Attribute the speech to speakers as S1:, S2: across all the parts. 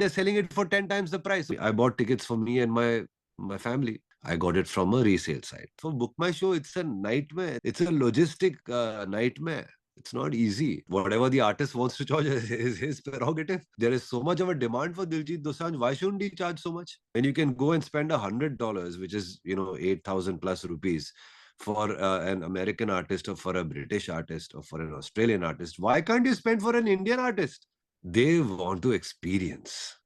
S1: they're selling it for 10 times the price. I bought tickets for me and my family. I got it from a resale site. For Book My Show, it's a nightmare. It's a logistic nightmare. It's not easy. Whatever the artist wants to charge is his prerogative. There is so much of a demand for Diljit Dosanjh. Why shouldn't he charge so much? When you can go and spend $100, which is 8,000 plus rupees, for an American artist or for a British artist or for an Australian artist, why can't you spend for an Indian artist? They want to experience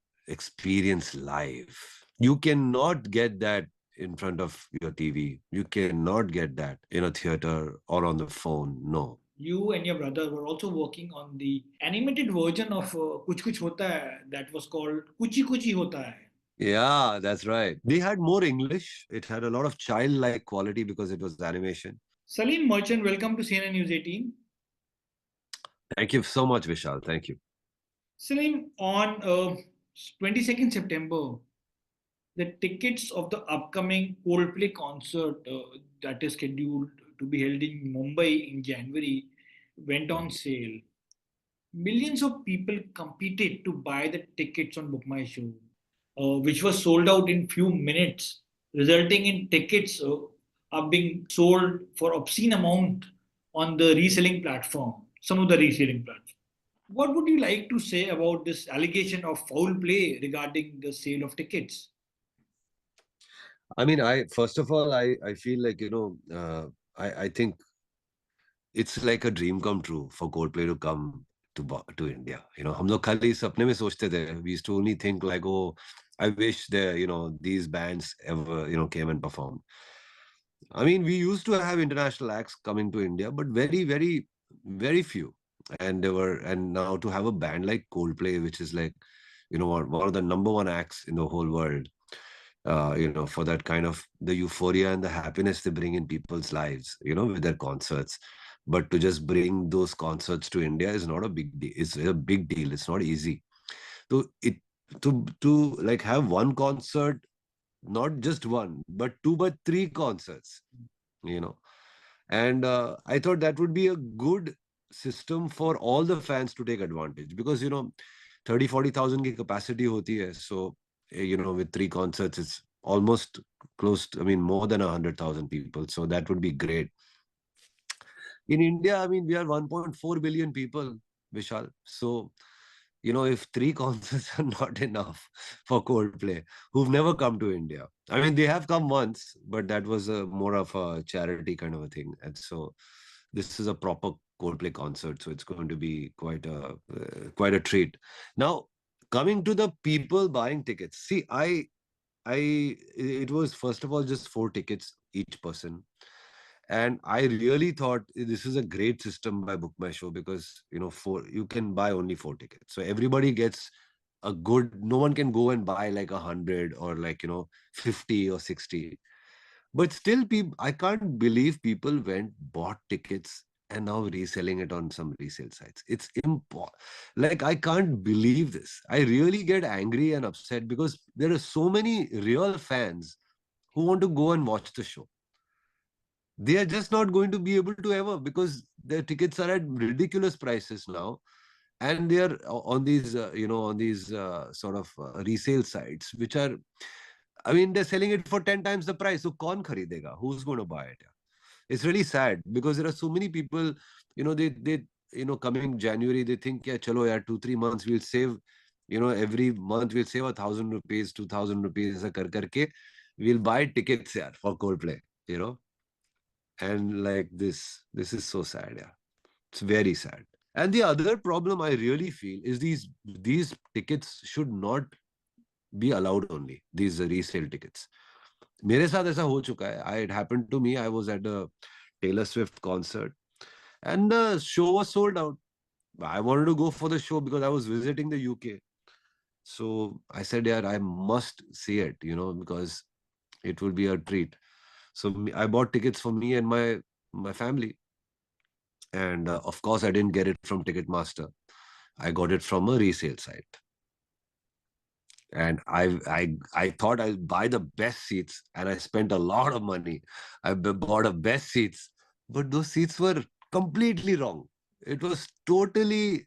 S1: live. You cannot get that in front of your TV. You cannot get that in a theater or on the phone. No.
S2: You and your brother were also working on the animated version of Kuch Hota Hai that was called Kuchi Hota Hai.
S1: Yeah, that's right. They had more English. It had a lot of childlike quality because it was animation.
S2: Salim Merchant, welcome to CNN News 18.
S1: Thank you so much, Vishal. Thank you.
S2: Salim, on 22nd September, the tickets of the upcoming Coldplay concert that is scheduled to be held in Mumbai in January went on sale. Millions of people competed to buy the tickets on Book My Show, which was sold out in few minutes, resulting in tickets are being sold for obscene amount on the reselling platform, some of the reselling platforms. What would you like to say about this allegation of foul play regarding the sale of tickets?
S1: I mean, I first of all, I feel like I think it's like a dream come true for Coldplay to come to India. हम लोग खाली सपने में सोचते थे. We used to only think like, oh, I wish these bands ever came and performed. I mean, we used to have international acts coming to India, but very, very, very few. And now to have a band like Coldplay, which is like, one of the number one acts in the whole world, for that kind of the euphoria and the happiness they bring in people's lives, with their concerts. But to just bring those concerts to India is not a big deal. It's a big deal. It's not easy. To like have one concert, not just one, but two, but three concerts, you know. And I thought that would be a good system for all the fans to take advantage because, 30,000-40,000 ki capacity hoti hai. So, with three concerts, it's almost close to, I mean, more than 100,000 people. So that would be great. In India, I mean, we are 1.4 billion people, Vishal. So, if three concerts are not enough for Coldplay, who've never come to India. I mean, they have come once, but that was more of a charity kind of a thing. And so this is a proper Coldplay concert. So it's going to be quite a treat. Now, coming to the people buying tickets. See, it was first of all just 4 tickets each person. And I really thought this is a great system by Book My Show because, you can buy only 4 tickets. So everybody gets a good, no one can go and buy like 100 or like, 50 or 60. But still, I can't believe people bought tickets and now reselling it on some resale sites. It's like, I can't believe this. I really get angry and upset because there are so many real fans who want to go and watch the show. They are just not going to be able to ever because their tickets are at ridiculous prices now, and they are on these sort of resale sites which are, I mean, they're selling it for 10 times the price. So kaun kharidega? Who's going to buy it? It's really sad because there are so many people, they coming January, they think, yeah, chalo yaar, 2-3 months we'll save, every month we'll save 1,000 rupees, 2,000 rupees, aisa kar karke we'll buy tickets yaar for Coldplay, and like this is so sad. Yeah, it's very sad. And the other problem I really feel is these tickets should not be allowed, only these resale tickets. मेरे साथ ऐसा हो चुका है. It happened to me. I was at a Taylor Swift concert and the show was sold out. I wanted to go for the show because I was visiting the UK. So I said, yeah, I must see it, because it will be a treat. So I bought tickets for me and my family. And of course, I didn't get it from Ticketmaster. I got it from a resale site. And I thought I'll buy the best seats, and I spent a lot of money. I bought the best seats, but those seats were completely wrong. It was totally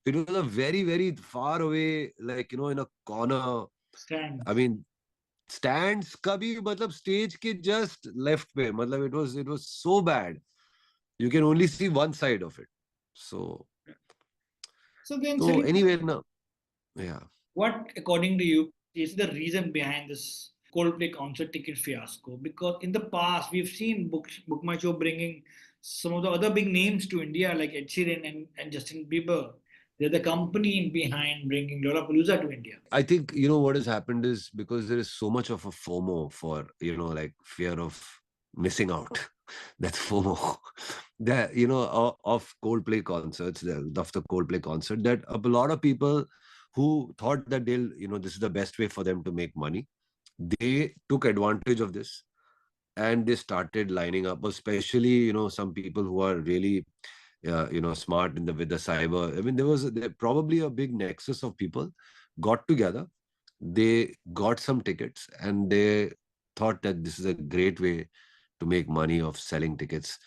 S1: It was a very, very far away, like, in a corner. I
S2: Stands.
S1: mean, stands kabhi, matlab stage ke just left pe. Matlab it was so bad. You can only see one side of it. So,
S2: So then,
S1: so
S2: Salim,
S1: anyway, no, yeah.
S2: what, according to you, is the reason behind this Coldplay concert ticket fiasco? Because in the past, we've seen Book My Show bringing some of the other big names to India, like Ed Sheeran and Justin Bieber. They're the company behind bringing Lollapalooza to India.
S1: I think, what has happened is because there is so much of a FOMO for, like fear of missing out. That's FOMO. That, of Coldplay concerts, of the Coldplay concert, that a lot of people who thought that this is the best way for them to make money, they took advantage of this and they started lining up, especially, some people who are really, smart with the cyber. I mean, there probably a big nexus of people got together, they got some tickets and they thought that this is a great way to make money of selling tickets,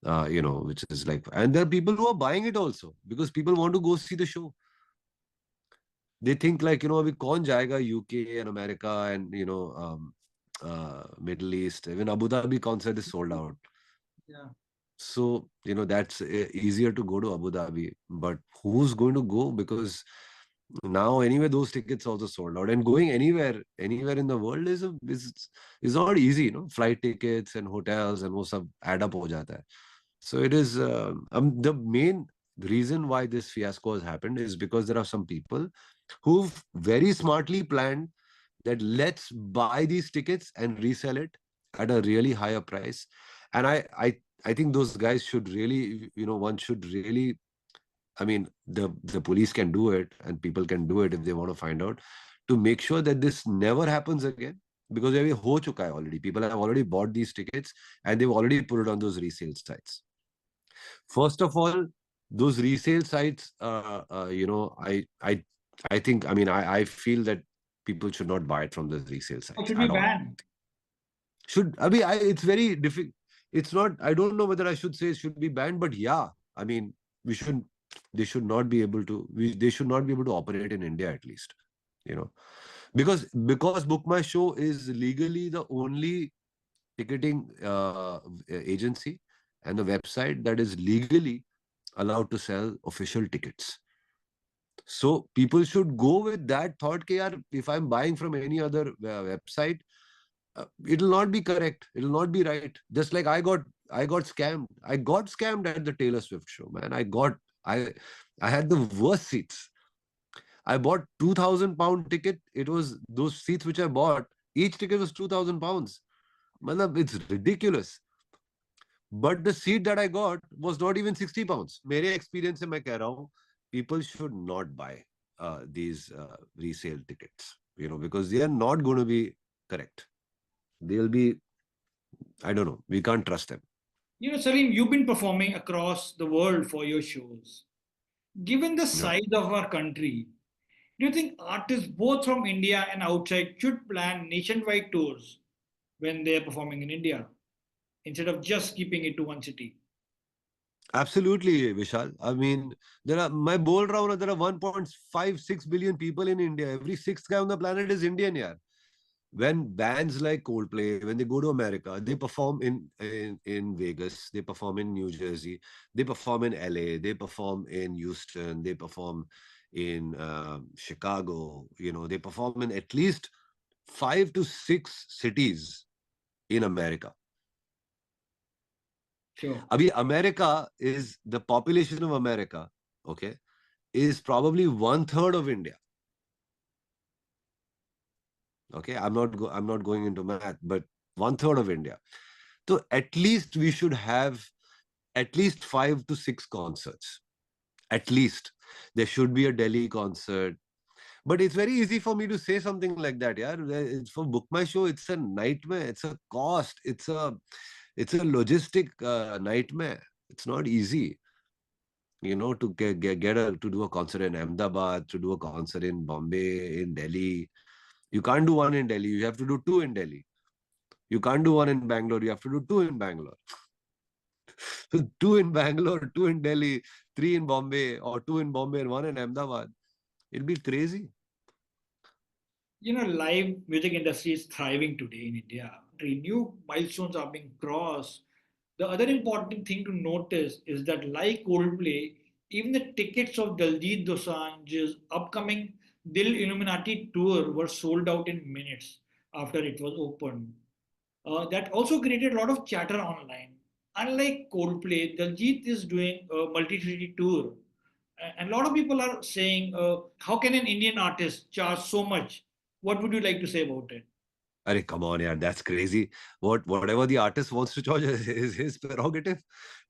S1: which is like, and there are people who are buying it also because people want to go see the show. They think like, abhi kaun jayega UK and America and, Middle East. Even Abu Dhabi concert is sold out.
S2: Yeah.
S1: So, that's easier to go to Abu Dhabi. But who's going to go? Because now anyway, those tickets also sold out. And going anywhere in the world is not easy, Flight tickets and hotels and wo sab add up ho jata hai. So it is the main reason why this fiasco has happened is because there are some people who've very smartly planned that let's buy these tickets and resell it at a really higher price. And I think those guys should really, one should really, I mean, the police can do it and people can do it if they want to find out, to make sure that this never happens again. Because अभी हो चुका है already. People have already bought these tickets and they've already put it on those resale sites. First of all, those resale sites, I think, I mean, I feel that people should not buy it from the resale
S2: Or
S1: sites
S2: should be
S1: at all.
S2: banned?
S1: I mean, it's very difficult. It's not, I don't know whether I should say it should be banned, but yeah, I mean, we should, they should not be able to, they should not be able to operate in India at least, you know, because Book My Show is legally the only ticketing agency and the website that is legally allowed to sell official tickets. So people should go with that thought, कि यार, if I'm buying from any other website, it'll not be correct. It'll not be right. Just like I got scammed. I got scammed at the Taylor Swift show, man. I I had the worst seats. I bought £2,000 ticket. It was those seats which I bought. Each ticket was £2,000. Matlab, it's ridiculous. But the seat that I got was not even £60. मेरे experience से मैं कह रहा हूँ, people should not buy these resale tickets, because they are not going to be correct. They'll be, I don't know, we can't trust them.
S2: Salim, you've been performing across the world for your shows. Given the
S1: Yeah.
S2: size of our country, do you think artists both from India and outside should plan nationwide tours when they are performing in India instead of just keeping it to one city?
S1: Absolutely, Vishal. I mean, मैं बोल रहा हूँ ना, there are 1.56 billion people in India. Every sixth guy on the planet is Indian, yaar. When bands like Coldplay, when they go to America, they perform in Vegas, they perform in New Jersey, they perform in LA, they perform in Houston, they perform in Chicago. They perform in at least 5 to 6 cities in America.
S2: Sure.
S1: Abhi, America is the population of America, okay, is probably 1/3 of India. Okay, I'm not going into math, but 1/3 of India. So at least we should have at least 5 to 6 concerts. At least there should be a Delhi concert. But it's very easy for me to say something like that. Yeah, it's for Book My Show. It's a nightmare. It's a cost. It's a logistic nightmare. It's not easy, to to do a concert in Ahmedabad, to do a concert in Bombay, in Delhi. You can't do one in Delhi. You have to do two in Delhi. You can't do one in Bangalore. You have to do two in Bangalore. So two in Bangalore, two in Delhi, three in Bombay or two in Bombay and one in Ahmedabad. It'll be crazy.
S2: Live music industry is thriving today in India. New milestones are being crossed. The other important thing to notice is that, like Coldplay, even the tickets of Diljit Dosanjh's upcoming Dil Illuminati tour were sold out in minutes after it was opened. That also created a lot of chatter online. Unlike Coldplay, Diljit is doing a multi-city tour, and a lot of people are saying, "How can an Indian artist charge so much?" What would you like to say about it?
S1: Arey, come on, yeah, that's crazy. Whatever the artist wants to charge is his prerogative.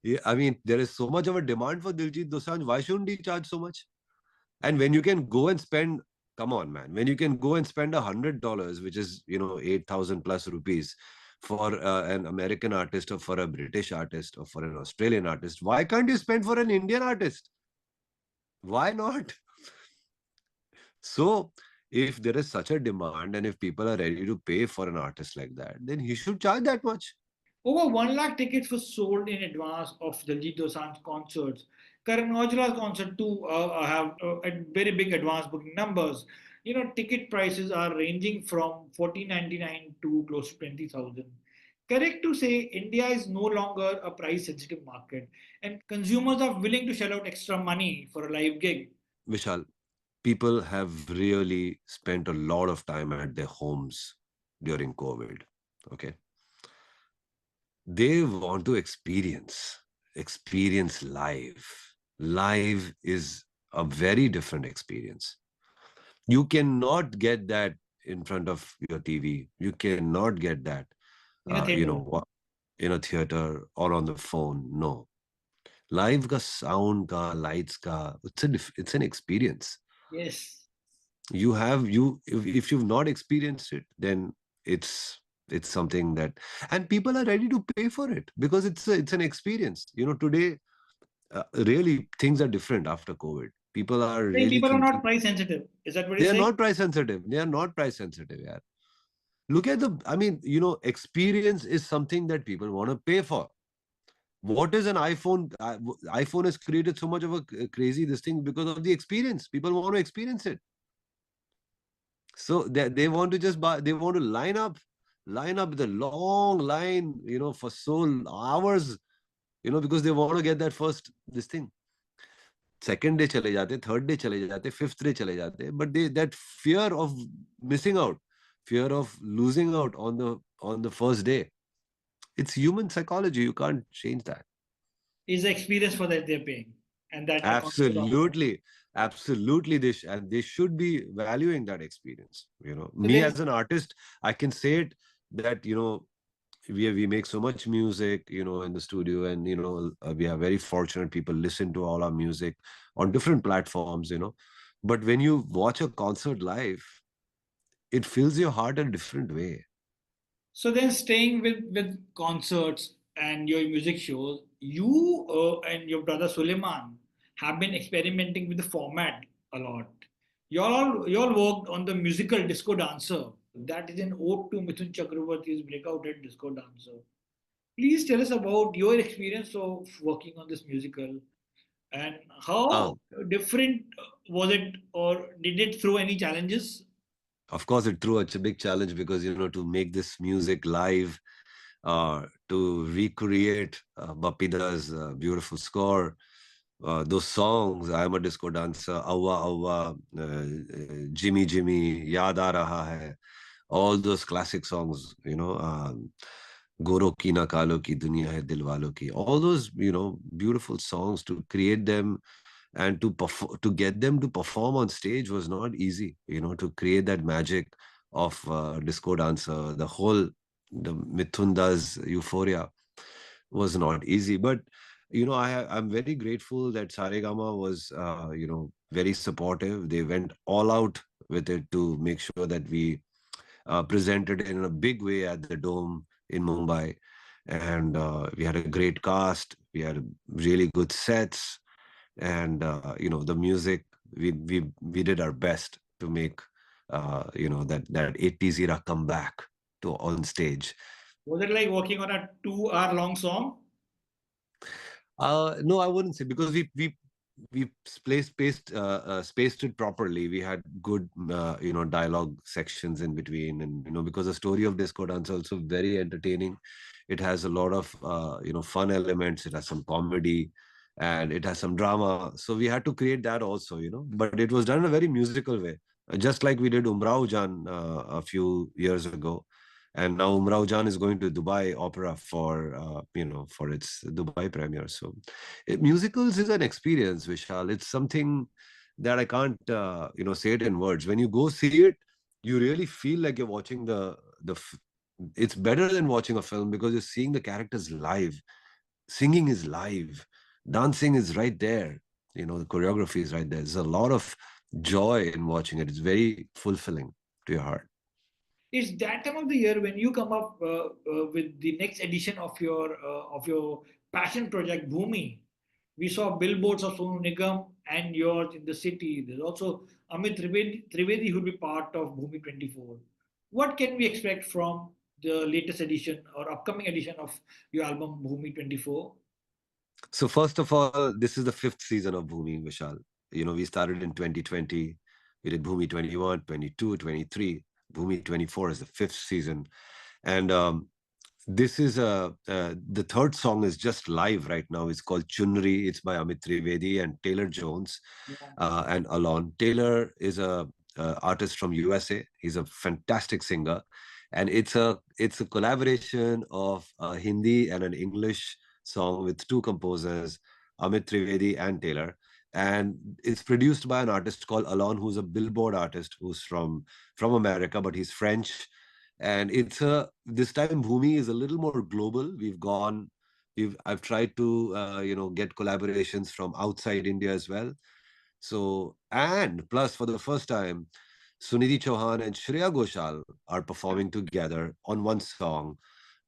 S1: Yeah, I mean, there is so much of a demand for Diljit Dosanjh. Why shouldn't he charge so much? And when you can go and spend, come on, man, when you can go and spend $100, which is 8,000 plus rupees, for an American artist or for a British artist or for an Australian artist, why can't you spend for an Indian artist? Why not? So, if there is such a demand and if people are ready to pay for an artist like that, then he should charge that much.
S2: Over 1 lakh tickets were sold in advance of Diljit Dosanjh's concerts. Karan Aujla's concert too have very big advance booking numbers. Ticket prices are ranging from 1499 to close to 20,000. Correct to say India is no longer a price sensitive market and consumers are willing to shell out extra money for a live gig.
S1: Vishal, people have really spent a lot of time at their homes during COVID. Okay. They want to experience live. Live is a very different experience. You cannot get that in front of your TV. You cannot get that,
S2: In a theater.
S1: in a theater or on the phone. No. Live ka sound ka, lights ka, it's an experience.
S2: Yes.
S1: If you've not experienced it, then it's something that, and people are ready to pay for it because it's an experience. Today, really things are different after COVID. People are
S2: Saying
S1: really
S2: people are
S1: thinking.
S2: not price sensitive. Is that what you're
S1: They are
S2: saying?
S1: not price sensitive. They are not price sensitive. Yeah. Look at I mean, experience is something that people want to pay for. What is an iPhone? iPhone has created so much of a crazy this thing because of the experience. People want to experience it. So they want to just buy, they want to line up the long line, for so hours, because they want to get that first this thing. Second day chale jate, third day chale jate, fifth day chale jate, but that fear of missing out, fear of losing out on the first day. It's human psychology. You can't change that.
S2: Is the experience for that they're paying, and that accounts for the amount.
S1: Absolutely. Absolutely. And they should be valuing that experience.
S2: So
S1: Me
S2: then,
S1: as an artist, I can say it that, we make so much music, in the studio, and, we are very fortunate. People listen to all our music on different platforms, but when you watch a concert live, it fills your heart a different way.
S2: staying with concerts and your music shows, you and your brother Suleiman have been experimenting with the format a lot. You all worked on the musical Disco Dancer. That is an ode to Mithun Chakravarti's breakout hit Disco Dancer. Please tell us about your experience of working on this musical and how
S1: Um,
S2: different was it, or did it throw any challenges?
S1: of course, it threw a big challenge because, to make this music live, to recreate Bapida's beautiful score, those songs, I Am a Disco Dancer, Awwa Awwa, Jimmy Jimmy, Yaad Aa Raha Hai, all those classic songs, Goro Ki Na Kalo Ki Duniya Hai Dilwalo Ki, all those, beautiful songs, to create them and to get them to perform on stage was not easy, to create that magic of Disco Dancer, the Mithunda's euphoria was not easy. But I'm very grateful that Saregama was very supportive. They went all out with it to make sure that we presented in a big way at the Dome in Mumbai, and we had a great cast. We had really good sets, and the music. We did our best to make that 80s era come back to on stage.
S2: Was it like working on a 2 hour long song?
S1: No, I wouldn't say, because we spaced it properly. We had good dialogue sections in between, and because the story of Disco Dance is also very entertaining. It has a lot of fun elements. It has some comedy, and it has some drama. So we had to create that also, but it was done in a very musical way, just like we did Umrao Jan a few years ago. And now Umrao Jan is going to Dubai Opera for its Dubai premiere. So musicals is an experience, Vishal. It's something that I can't say it in words. When you go see it, you really feel like you're watching it's better than watching a film because you're seeing the characters live. Singing is live, dancing is right there, the choreography is right there. There's a lot of joy in watching it. It's very fulfilling to your heart.
S2: It's that time of the year when you come up with the next edition of your passion project, Bhumi. We saw billboards of Sonu Nigam and yours in the city. There's also Amit Trivedi who will be part of Bhumi 24. What can we expect from the latest edition or upcoming edition of your album Bhumi 24?
S1: So first of all, this is the fifth season of Bhumi, Vishal. We started in 2020. We did Bhumi 21, 22, 23. Bhumi 24 is the fifth season. And this is the third song is just live right now. It's called Chunri. It's by Amit Trivedi and Taylor Jones
S2: Yeah.
S1: and Alon. Taylor is a artist from USA. He's a fantastic singer, and it's a collaboration of a Hindi and an English song with two composers, Amit Trivedi and Taylor. And it's produced by an artist called Alon, who's a Billboard artist, who's from America, but he's French. And this time Bhumi is a little more global. I've tried to get collaborations from outside India as well. So, and plus, for the first time, Sunidhi Chauhan and Shreya Ghoshal are performing together on one song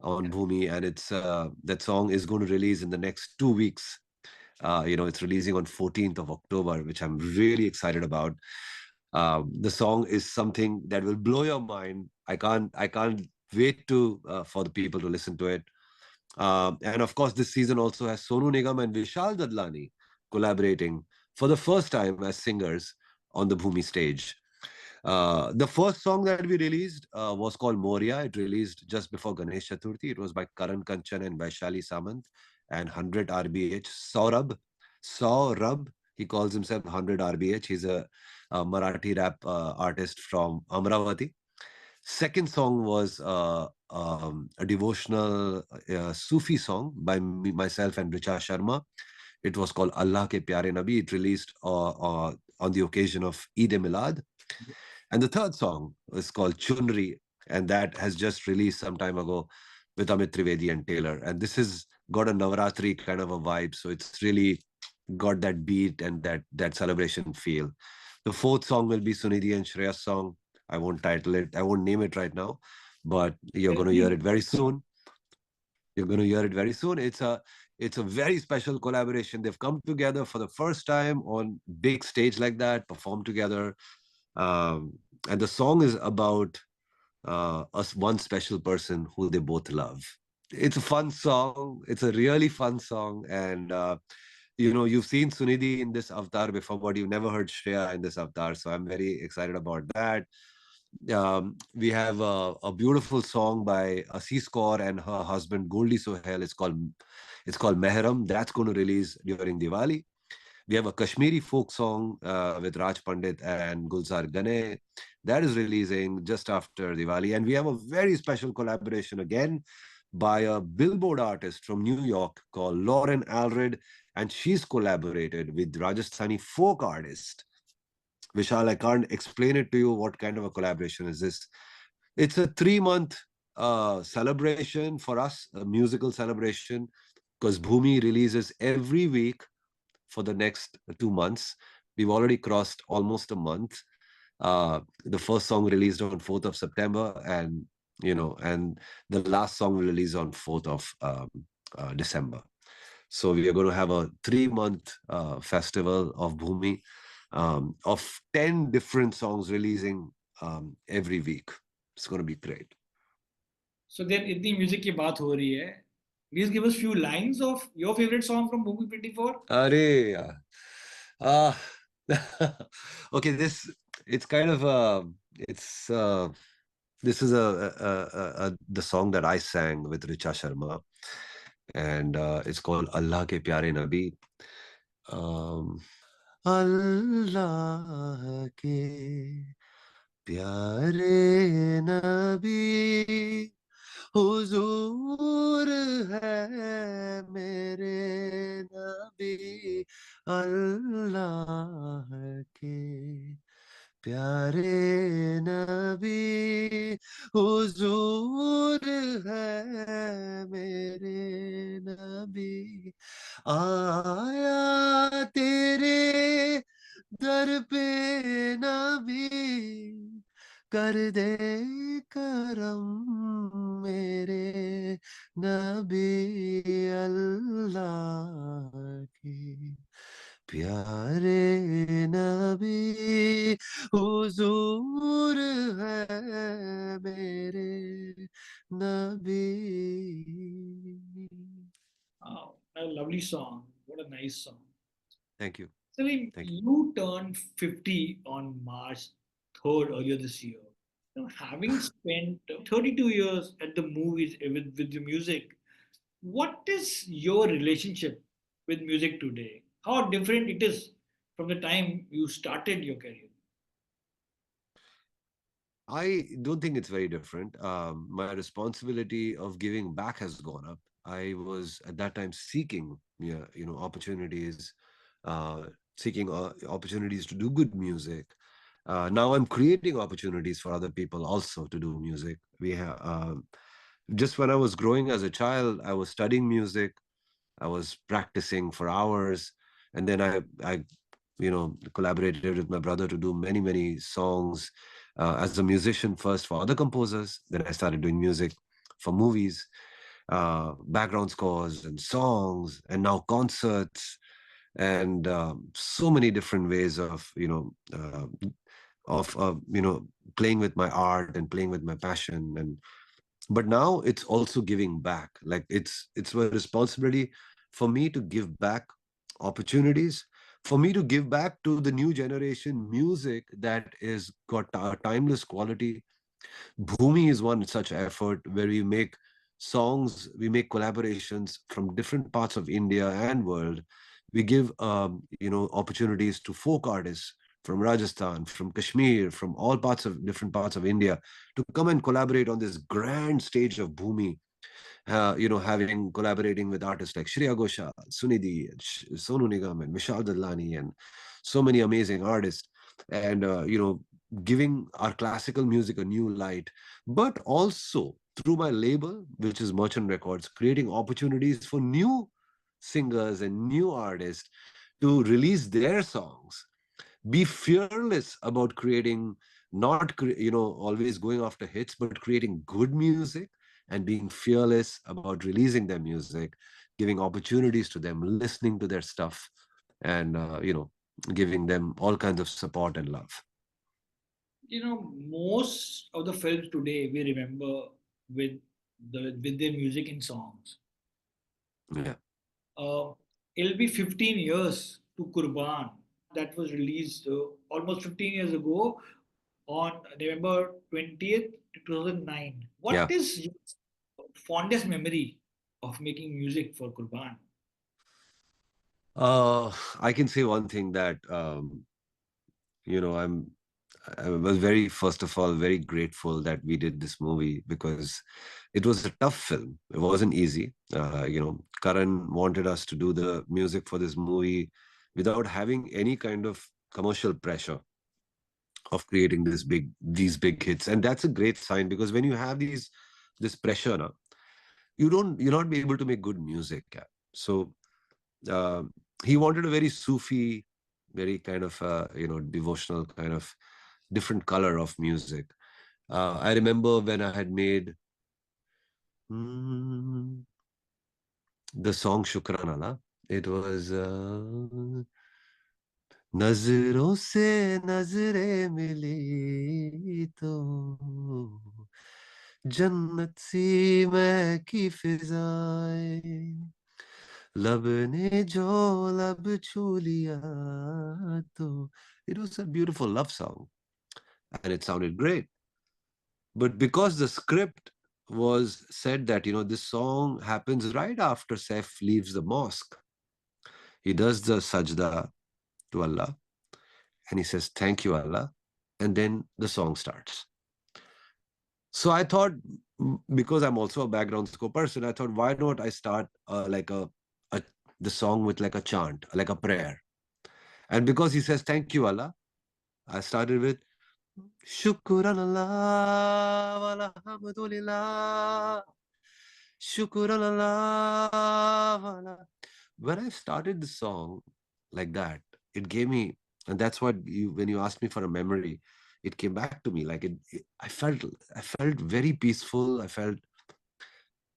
S1: on Bhumi, and that song is going to release in the next 2 weeks. It's releasing on 14th of October, which I'm really excited about. The song is something that will blow your mind. I can't wait for the people to listen to it. And of course, this season also has Sonu Nigam and Vishal Dadlani collaborating for the first time as singers on the Bhumi stage. The first song that we released was called Moria. It released just before Ganesh Chaturthi. It was by Karan Kanchan and Vaishali Samant and 100 RBH. Saurabh, he calls himself 100 RBH. He's a Marathi rap artist from Amravati. Second song was a devotional Sufi song by myself and Richa Sharma. It was called Allah Ke Pyare Nabi. It released on the occasion of Eid Milad. And the third song is called Chunri, and that has just released some time ago with Amit Trivedi and Taylor. And this has got a Navaratri kind of a vibe, so it's really got that beat and that celebration feel. The fourth song will be Sunidhi and Shreya's song. I won't title it, I won't name it right now, but you're
S2: Well,
S1: going to hear
S2: please.
S1: it very soon. You're going to hear it very soon. It's a very special collaboration. They've come together for the first time on big stage like that, perform together. And the song is about us one special person who they both love. It's a fun song. It's a really fun song. And you've seen Sunidhi in this avatar before, but you've never heard Shreya in this avatar. So I'm very excited about that. We have a beautiful song by Assis Kaur and her husband Goldie Sohail. It's called Mehram. That's going to release during Diwali. We have a Kashmiri folk song with Raj Pandit and Gulzar Gane. That is releasing just after Diwali. And we have a very special collaboration again by a Billboard artist from New York called Lauren Alred. And she's collaborated with Rajasthani folk artist. Vishal, I can't explain it to you what kind of a collaboration is this. It's a 3 month celebration for us, a musical celebration, because Bhumi releases every week for the next 2 months. We've already crossed almost a month. The first song released on 4th of September, and the last song will release on 4th of December. So we are going to have a 3 month festival of Bhumi, of 10 different songs releasing every week. It's going to be great.
S2: So then, इतनी music की बात हो रही है. Please give us few lines of your favorite song from Bhumi 24.
S1: Arey, Uh, okay, it's kind of it's this is the song that I sang with Richa Sharma, and it's called Allah Ke Pyare Nabi. Um, Allah ke pyare nabi हुजूर है मेरे नबी अल्लाह के प्यारे नबी हुजूर है मेरे नबी आया तेरे दर पे नबी कर दे करम मेरे नबी अल्लाह की प्यारे नबी हुजूर है मेरे नबी.
S2: Wow, a lovely song. What a nice song.
S1: Thank you.
S2: Salim,
S1: Thank you.
S2: you turned 50 on March 3rd earlier this year. Having spent 32 years at the movies with the music, what is your relationship with music today? How different it is from the time you started your career?
S1: I don't think it's very different. My responsibility of giving back has gone up. I was at that time seeking, yeah, opportunities, uh, seeking opportunities to do good music. Now I'm creating opportunities for other people also to do music. We have just when I was growing as a child, I was studying music. I was practicing for hours, and then I collaborated with my brother to do many many songs as a musician first for other composers. Then I started doing music for movies, background scores and songs, and now concerts, and so many different ways of playing with my art and playing with my passion. And but now it's also giving back. Like it's a responsibility for me to give back opportunities, for me to give back to the new generation music that is got a timeless quality. Bhumi is one such effort where we make songs, we make collaborations from different parts of India and world. We give opportunities to folk artists from Rajasthan, from Kashmir, from all different parts of India to come and collaborate on this grand stage of Bhumi. Having collaborating with artists like Shreya Ghoshal, Sunidhi, Sonu Nigam, and Vishal Dadlani, and so many amazing artists, and giving our classical music a new light, but also through my label, which is Merchant Records, creating opportunities for new singers and new artists to release their songs. Be fearless about creating, not always going after hits, but creating good music, and being fearless about releasing their music, giving opportunities to them, listening to their stuff, and giving them all kinds of support and love.
S2: Most of the films today we remember with with their music in songs.
S1: Yeah.
S2: Uh, it'll be 15 years to Kurban. That was released almost 15 years ago on November 20th, 2009. What
S1: Yeah.
S2: is your fondest memory of making music for Kurban?
S1: I can say one thing that you know i'm I was very, first of all, very grateful that we did this movie, because it was a tough film. It wasn't easy. Karan wanted us to do the music for this movie without having any kind of commercial pressure of creating these big hits. And that's a great sign, because when you have this pressure now, you're not be able to make good music. Yeah. So uh, he wanted a very Sufi, very kind of devotional kind of different color of music. I remember when I had made mm, the song Shukranala. It was नजरों से नजरें मिली तो जन्नत सी महकी फिजाएं लब ने जो लब छू लिया तो. It was a beautiful love song and it sounded great. But because the script was said that, this song happens right after Saif leaves the mosque. He does the sajda to Allah and he says, "Thank you, Allah." And then the song starts. So I thought, because I'm also a background score person, I thought, why not I start a the song with like a chant, like a prayer. And because he says, "Thank you, Allah," I started with Shukran Allah walhamdulillah. Shukran Allah. When I started the song like that, it gave me, and that's what when you asked me for a memory, it came back to me. Like I felt very peaceful. I felt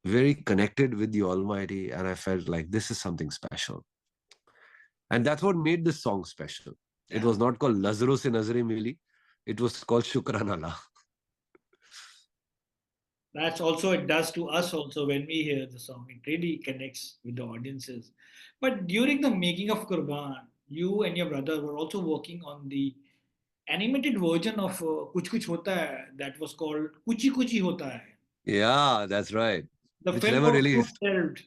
S1: very connected with the Almighty, and I felt like this is something special. And that's what made this song special. It
S2: Yeah.
S1: was not called Lazaro se Nazare Mili. It was called Shukran Allah.
S2: That's also it does to us also when we hear the song. It really connects with the audiences. But during the making of Qurban, you and your brother were also working on the animated version of Kuch Kuch Hota Hai that was called Kuchi Kuchi Hota Hai.
S1: Yeah, that's right.
S2: The
S1: Which
S2: film
S1: never
S2: was
S1: released.
S2: short-lived.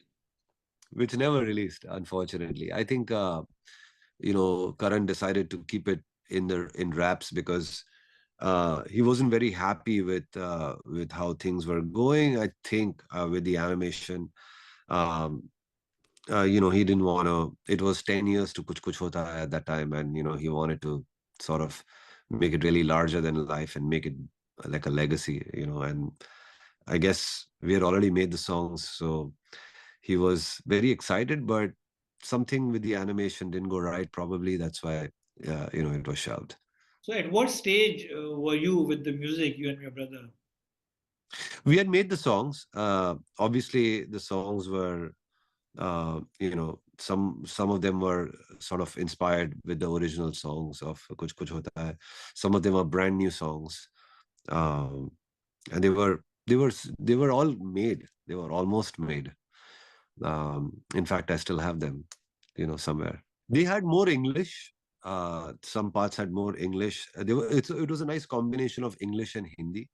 S1: Which never released, unfortunately. I think Karan decided to keep it in wraps because he wasn't very happy with how things were going. I think with the animation, um, he didn't want to. It was 10 years to Kuch Kuch Hota Hai at that time, and he wanted to sort of make it really larger than life and make it like a legacy. And I guess we had already made the songs, so he was very excited, but something with the animation didn't go right. Probably that's why it was shelved.
S2: So at what stage were you with the music, you and your brother?
S1: We had made the songs. Obviously, the songs were some of them were sort of inspired with the original songs of Kuch Kuch Hota Hai. Some of them are brand new songs, um, and they were all made. They were almost made. In fact, I still have them, somewhere. They had more English. Some parts had more English. It was a nice combination of English and Hindi.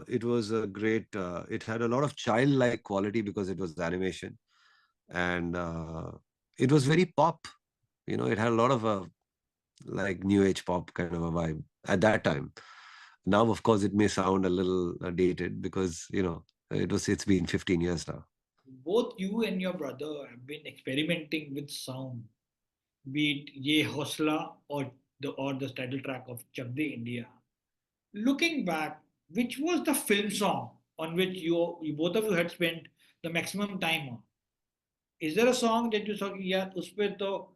S1: It was a great. It had a lot of childlike quality because it was animation, and it was very pop. It had a lot of like new age pop kind of a vibe at that time. Now, of course, it may sound a little dated because it's been 15 years now.
S2: Both you and your brother have been experimenting with sound, be it Ye Hosla or the title track of Chak De India. Looking back, which was the film song on which you both of you had spent the maximum time on? Is there a song that you thought, yeah, uspe to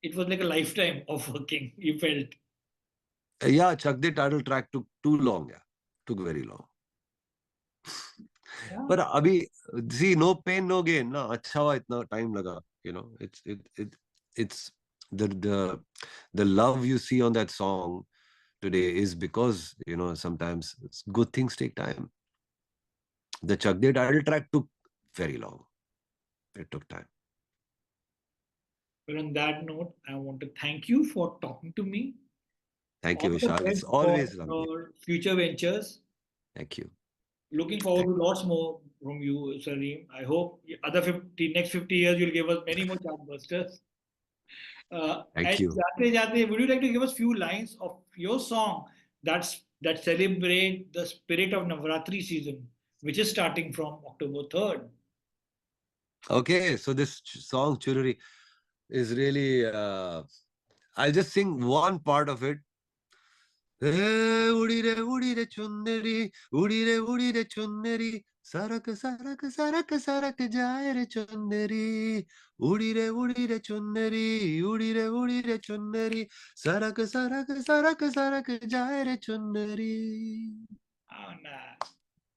S2: it was like a lifetime of working, you felt?
S1: Yeah, Chak De title track took too long. Yeah, took very long.
S2: Yeah.
S1: But abhi, see, no pain, no gain. Na, अच्छा हुआ इतना time लगा. It's the love you see on that song today is because sometimes good things take time. The Chak De title track took very long. It took time.
S2: But on that note, I want to thank you for talking to me.
S1: Thank
S2: All
S1: you,
S2: the
S1: Vishal. It's
S2: best for
S1: always lovely.
S2: your future ventures.
S1: Thank you.
S2: Looking forward
S1: Thank,
S2: to lots more from you, Salim. I hope next 50 years you'll give us many more chartbusters.
S1: thank
S2: And
S1: you.
S2: jate jate, would you like to give us few lines of your song that celebrate the spirit of Navratri season, which is starting from October 3rd?
S1: Okay, so this song Chururi is really. I'll just sing one part of it. उड़ी रे चुन्नरी उड़ी रे चुन्नरी सरक सरक सरक सरक जाए रे चुन्नरी उड़ी रे चुन्नरी उड़ी रे चुन्नरी सरक सरक सरक सरक जाए रे चुन्नरी.
S2: Oh, nah.